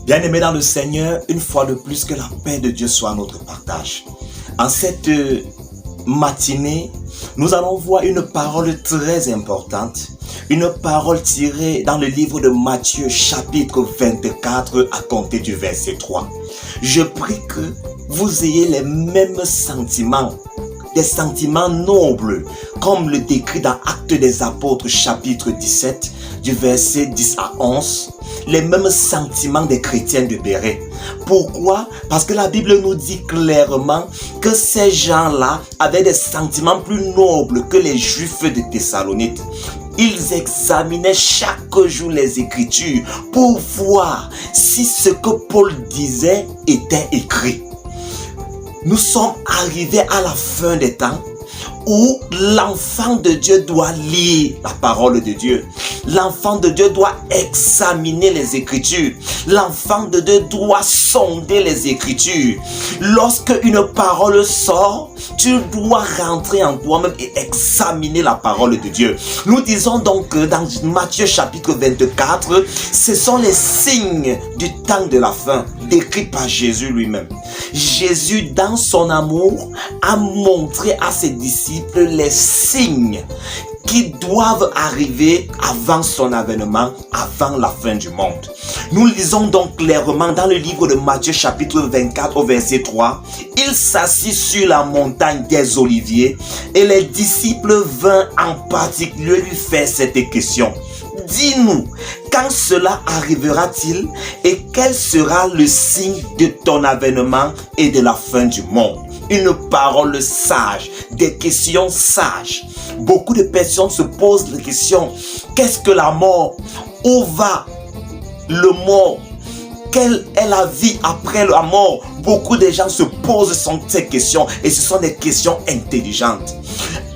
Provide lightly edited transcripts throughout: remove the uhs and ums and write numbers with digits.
Bien-aimés dans le Seigneur, une fois de plus, que la paix de Dieu soit notre partage. En cette matinée, nous allons voir une parole très importante, une parole tirée dans le livre de Matthieu, chapitre 24, à compter du verset 3. Je prie que vous ayez les mêmes sentiments, des sentiments nobles, comme le décrit dans Actes des Apôtres, chapitre 17, du verset 10 à 11, les mêmes sentiments des chrétiens de Béret. Pourquoi? Parce que la Bible nous dit clairement que ces gens-là avaient des sentiments plus nobles que les Juifs de Thessalonique. Ils examinaient chaque jour les Écritures pour voir si ce que Paul disait était écrit. Nous sommes arrivés à la fin des temps où l'enfant de Dieu doit lire la parole de Dieu. L'enfant de Dieu doit examiner les Écritures. L'enfant de Dieu doit sonder les Écritures. Lorsque une parole sort, tu dois rentrer en toi-même et examiner la parole de Dieu. Nous disons donc que dans Matthieu chapitre 24, ce sont les signes du temps de la fin, décrits par Jésus lui-même. Jésus, dans son amour, a montré à ses disciples les signes qui doivent arriver avant son avènement, avant la fin du monde. Nous lisons donc clairement dans le livre de Matthieu chapitre 24 au verset 3. Il s'assit sur la montagne des Oliviers et les disciples vinrent en particulier lui faire cette question. Dis-nous, quand cela arrivera-t-il et quel sera le signe de ton avènement et de la fin du monde? Une parole sage, des questions sages. Beaucoup de personnes se posent la question, qu'est-ce que la mort? Où va le mort? Quelle est la vie après la mort? Beaucoup de gens se posent ces questions et ce sont des questions intelligentes.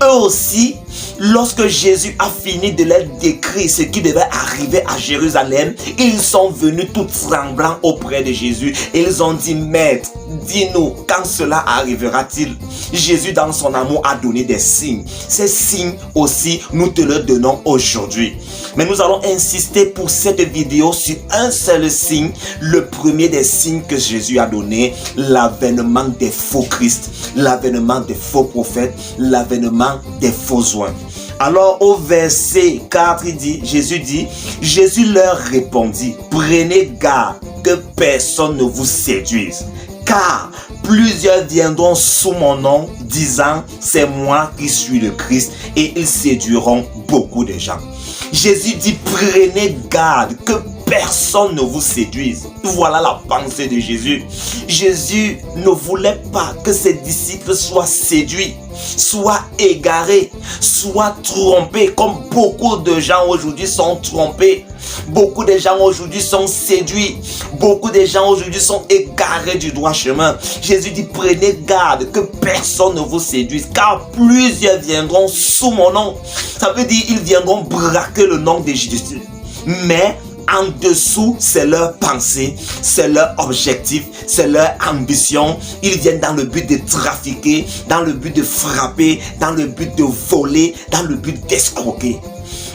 Eux aussi, lorsque Jésus a fini de leur décrire ce qui devait arriver à Jérusalem, ils sont venus tout tremblants auprès de Jésus et ils ont dit, Maître, dis-nous, quand cela arrivera-t-il? Jésus, dans son amour, a donné des signes. Ces signes aussi, nous te les donnons aujourd'hui. Mais nous allons insister pour cette vidéo sur un seul signe, le premier des signes que Jésus a donné, l'avènement des faux Christ, l'avènement des faux prophètes, l'avènement des faux oints. Alors au verset 4, Jésus dit, Jésus leur répondit, prenez garde que personne ne vous séduise, car plusieurs viendront sous mon nom, disant, c'est moi qui suis le Christ, et ils séduiront beaucoup de gens. Jésus dit, prenez garde que personne ne vous séduise. Voilà la pensée de Jésus. Jésus ne voulait pas que ses disciples soient séduits, soient égarés, soient trompés, comme beaucoup de gens aujourd'hui sont trompés. Beaucoup de gens aujourd'hui sont séduits. Beaucoup de gens aujourd'hui sont égarés du droit chemin. Jésus dit, prenez garde que personne ne vous séduise, car plusieurs viendront sous mon nom. Ça veut dire, ils viendront braquer le nom de Jésus. Mais en dessous, c'est leur pensée, c'est leur objectif, c'est leur ambition. Ils viennent dans le but de trafiquer, dans le but de frapper, dans le but de voler, dans le but d'escroquer.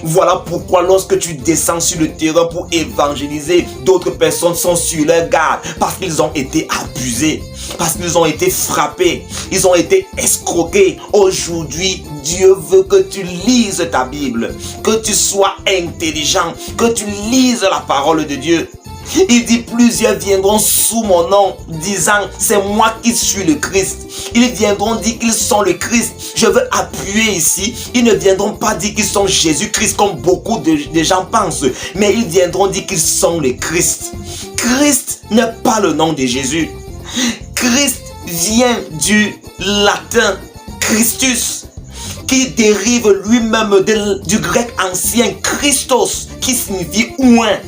Voilà pourquoi lorsque tu descends sur le terrain pour évangéliser, d'autres personnes sont sur leur garde parce qu'ils ont été abusés, parce qu'ils ont été frappés, ils ont été escroqués. Aujourd'hui, Dieu veut que tu lises ta Bible, que tu sois intelligent, que tu lises la parole de Dieu. Il dit, plusieurs viendront sous mon nom, disant, c'est moi qui suis le Christ. Ils viendront dire qu'ils sont le Christ. Je veux appuyer ici. Ils ne viendront pas dire qu'ils sont Jésus-Christ comme beaucoup de gens pensent. Mais ils viendront dire qu'ils sont le Christ. Christ n'est pas le nom de Jésus. Christ vient du latin Christus, qui dérive lui-même du grec ancien Christos, qui signifie oint.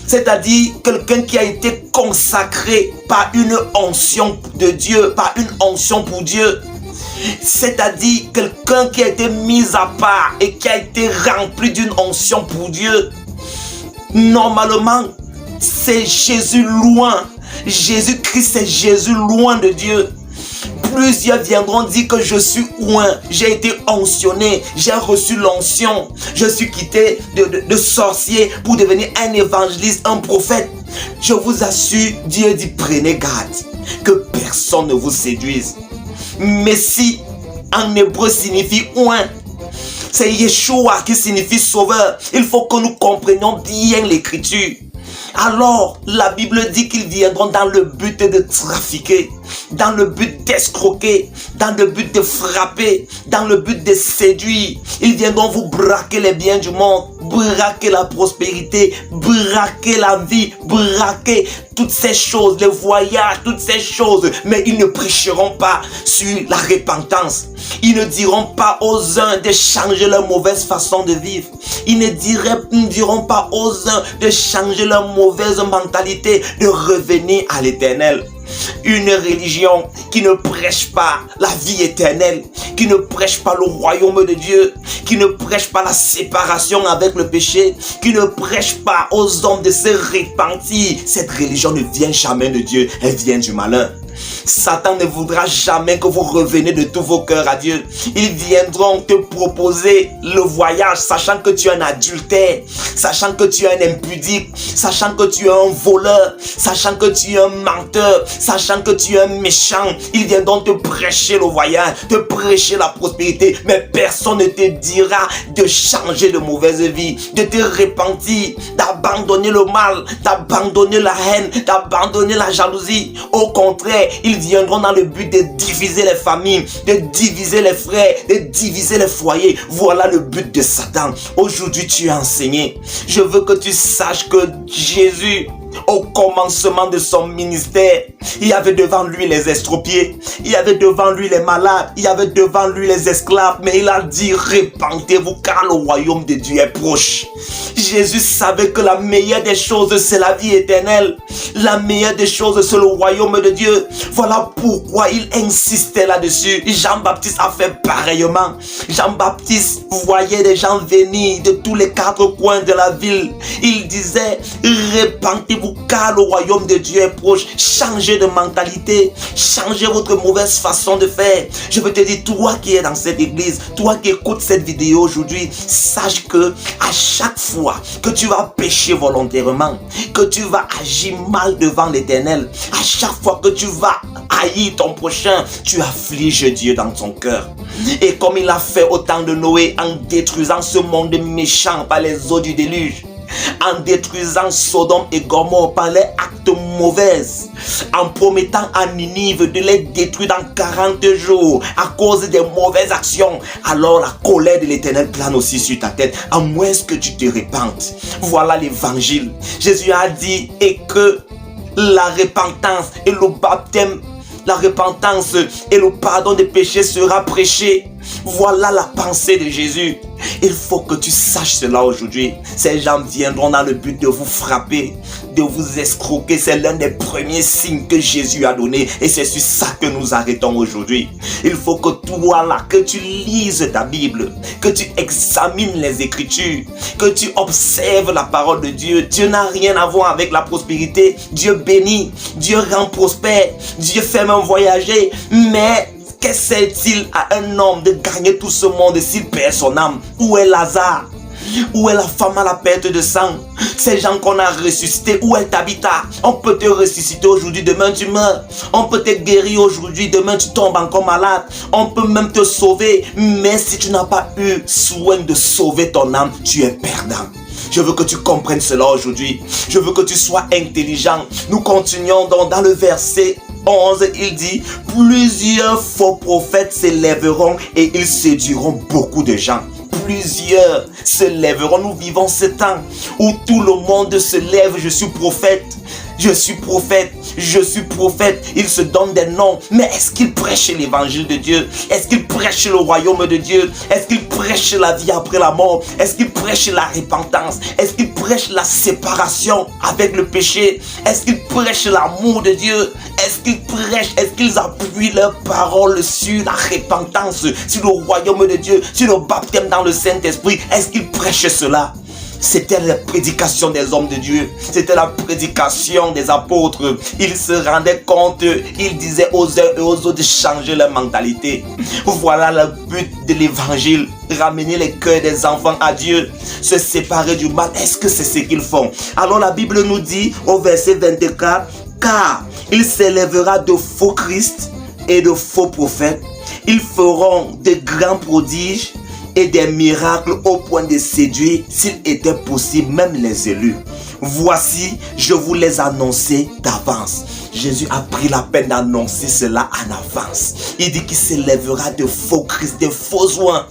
C'est-à-dire quelqu'un qui a été consacré par une onction de Dieu, par une onction pour Dieu. C'est-à-dire quelqu'un qui a été mis à part et qui a été rempli d'une onction pour Dieu. Normalement, c'est Jésus loin. Jésus-Christ, c'est Jésus loin de Dieu. Plusieurs viendront dire que je suis oint, j'ai été oncionné, j'ai reçu l'onction, je suis quitté de sorcier pour devenir un évangéliste, un prophète. Je vous assure, Dieu dit prenez garde que personne ne vous séduise. Messie en hébreu signifie oint. C'est Yeshua qui signifie sauveur. Il faut que nous comprenions bien l'écriture. Alors, la Bible dit qu'ils viendront dans le but de trafiquer, dans le but d'escroquer, dans le but de frapper, dans le but de séduire. Ils viendront vous braquer les biens du monde, braquer la prospérité, braquer la vie, braquer toutes ces choses, les voyages, toutes ces choses. Mais ils ne prêcheront pas sur la repentance. Ils ne diront pas aux uns de changer leur mauvaise façon de vivre. Ils ne diront pas aux uns de changer leur mauvaise mentalité, de revenir à l'Éternel. Une religion qui ne prêche pas la vie éternelle, qui ne prêche pas le royaume de Dieu, qui ne prêche pas la séparation avec le péché, qui ne prêche pas aux hommes de se repentir. Cette religion ne vient jamais de Dieu, elle vient du malin. Satan ne voudra jamais que vous reveniez de tous vos cœurs à Dieu. Ils viendront te proposer le voyage, sachant que tu es un adultère, sachant que tu es un impudique, sachant que tu es un voleur, sachant que tu es un menteur, sachant que tu es un méchant. Ils viendront te prêcher le voyage, te prêcher la prospérité, mais personne ne te dira de changer de mauvaise vie, de te repentir, d'abandonner le mal, d'abandonner la haine, d'abandonner la jalousie. Au contraire, ils viendront dans le but de diviser les familles, de diviser les frères, de diviser les foyers. Voilà le but de Satan. Aujourd'hui, tu es enseigné. Je veux que tu saches que Jésus, au commencement de son ministère, il y avait devant lui les estropiés, il y avait devant lui les malades, il y avait devant lui les esclaves, mais il a dit repentez-vous car le royaume de Dieu est proche. Jésus savait que la meilleure des choses c'est la vie éternelle, la meilleure des choses c'est le royaume de Dieu. Voilà pourquoi il insistait là-dessus. Jean-Baptiste a fait pareillement. Jean-Baptiste voyait des gens venir de tous les quatre coins de la ville. Il disait repentez-vous car le royaume de Dieu est proche. Changez de mentalité, changez votre mauvaise façon de faire. Je veux te dire, toi qui es dans cette église, toi qui écoutes cette vidéo aujourd'hui, sache que à chaque fois que tu vas pécher volontairement, que tu vas agir mal devant l'Éternel, à chaque fois que tu vas haïr ton prochain, tu affliges Dieu dans ton cœur. Et comme il a fait au temps de Noé en détruisant ce monde méchant par les eaux du déluge, en détruisant Sodome et Gomorrhe par les actes mauvais, en promettant à Ninive de les détruire dans 40 jours à cause des mauvaises actions, alors la colère de l'Éternel plane aussi sur ta tête, à moins que tu te repentes. Voilà l'évangile. Jésus a dit et que la repentance et le baptême, la repentance et le pardon des péchés sera prêché. Voilà la pensée de Jésus. Il faut que tu saches cela aujourd'hui. Ces gens viendront dans le but de vous frapper, de vous escroquer. C'est l'un des premiers signes que Jésus a donné. Et c'est sur ça que nous arrêtons aujourd'hui. Il faut que toi là, que tu lises ta Bible, que tu examines les Écritures, que tu observes la parole de Dieu. Dieu n'a rien à voir avec la prospérité. Dieu bénit, Dieu rend prospère, Dieu fait même voyager. Mais que sert-il à un homme de gagner tout ce monde s'il perd son âme? Où est Lazare? Où est la femme à la perte de sang? Ces gens qu'on a ressuscités, où est Tabitha? On peut te ressusciter aujourd'hui, demain tu meurs. On peut te guérir aujourd'hui, demain tu tombes encore malade. On peut même te sauver, mais si tu n'as pas eu soin de sauver ton âme, tu es perdant. Je veux que tu comprennes cela aujourd'hui. Je veux que tu sois intelligent. Nous continuons donc dans le verset 11, il dit plusieurs faux prophètes s'élèveront et ils séduiront beaucoup de gens. Plusieurs se lèveront. Nous vivons ce temps où tout le monde se lève. Je suis prophète, je suis prophète, je suis prophète. Ils se donnent des noms. Mais est-ce qu'ils prêchent l'évangile de Dieu? Est-ce qu'ils prêchent le royaume de Dieu? Est-ce qu'ils prêchent la vie après la mort? Est-ce qu'ils prêchent la repentance? Est-ce qu'ils prêchent la séparation avec le péché? Est-ce qu'ils prêchent l'amour de Dieu? Est-ce qu'ils prêchent, est-ce qu'ils appuient leurs paroles sur la repentance, sur le royaume de Dieu, sur le baptême dans le Saint-Esprit? Est-ce qu'ils prêchent cela? c'était la prédication des hommes de Dieu. C'était la prédication des apôtres. Ils se rendaient compte, ils disaient aux uns et aux autres de changer leur mentalité. Voilà le but de l'évangile. Ramener les cœurs des enfants à Dieu. Se séparer du mal. Est-ce que c'est ce qu'ils font? Alors la Bible nous dit au verset 24, car il s'élèvera de faux Christ et de faux prophètes. Ils feront de grands prodiges et des miracles au point de séduire, s'il était possible, même les élus. Voici, je vous les annonçais d'avance. Jésus a pris la peine d'annoncer cela en avance. Il dit qu'il s'élèvera de faux Christ, des faux oins,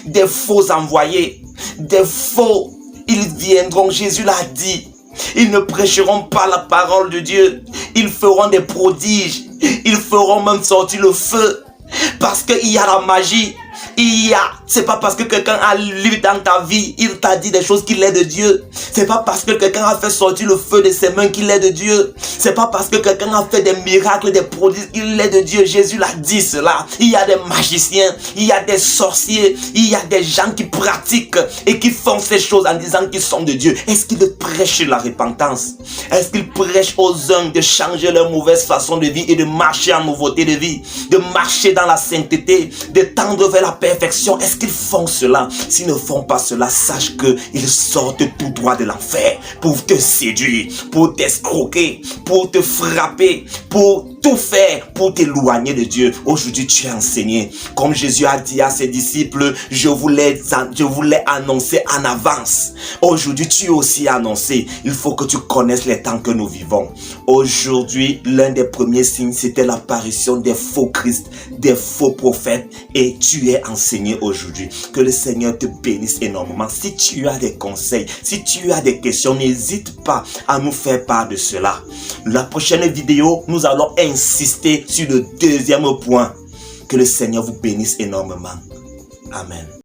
des faux envoyés, des faux. Ils viendront, Jésus l'a dit. Ils ne prêcheront pas la parole de Dieu. Ils feront des prodiges. Ils feront même sortir le feu. Parce qu'il y a la magie. C'est pas parce que quelqu'un a lu dans ta vie, il t'a dit des choses qu'il est de Dieu. C'est pas parce que quelqu'un a fait sortir le feu de ses mains qu'il est de Dieu. C'est pas parce que quelqu'un a fait des miracles, des prodiges qu'il est de Dieu. Jésus l'a dit cela. Il y a des magiciens, il y a des sorciers, il y a des gens qui pratiquent et qui font ces choses en disant qu'ils sont de Dieu. Est-ce qu'ils prêchent la repentance? Est-ce qu'ils prêchent aux uns de changer leur mauvaise façon de vie et de marcher en nouveauté de vie, de marcher dans la sainteté, de tendre vers la perfection? Est-ce qu'ils font cela? S'ils ne font pas cela, sache qu'ils sortent tout droit de l'enfer pour te séduire, pour t'escroquer, pour te frapper, pour tout faire pour t'éloigner de Dieu. Aujourd'hui, tu es enseigné. Comme Jésus a dit à ses disciples, je vous l'ai annoncé en avance. Aujourd'hui, tu es aussi annoncé. Il faut que tu connaisses les temps que nous vivons. Aujourd'hui, l'un des premiers signes, c'était l'apparition des faux Christ, des faux prophètes. Et tu es enseigné aujourd'hui. Que le Seigneur te bénisse énormément. Si tu as des conseils, si tu as des questions, n'hésite pas à nous faire part de cela. La prochaine vidéo, nous allons insister sur le deuxième point. Que le Seigneur vous bénisse énormément. Amen.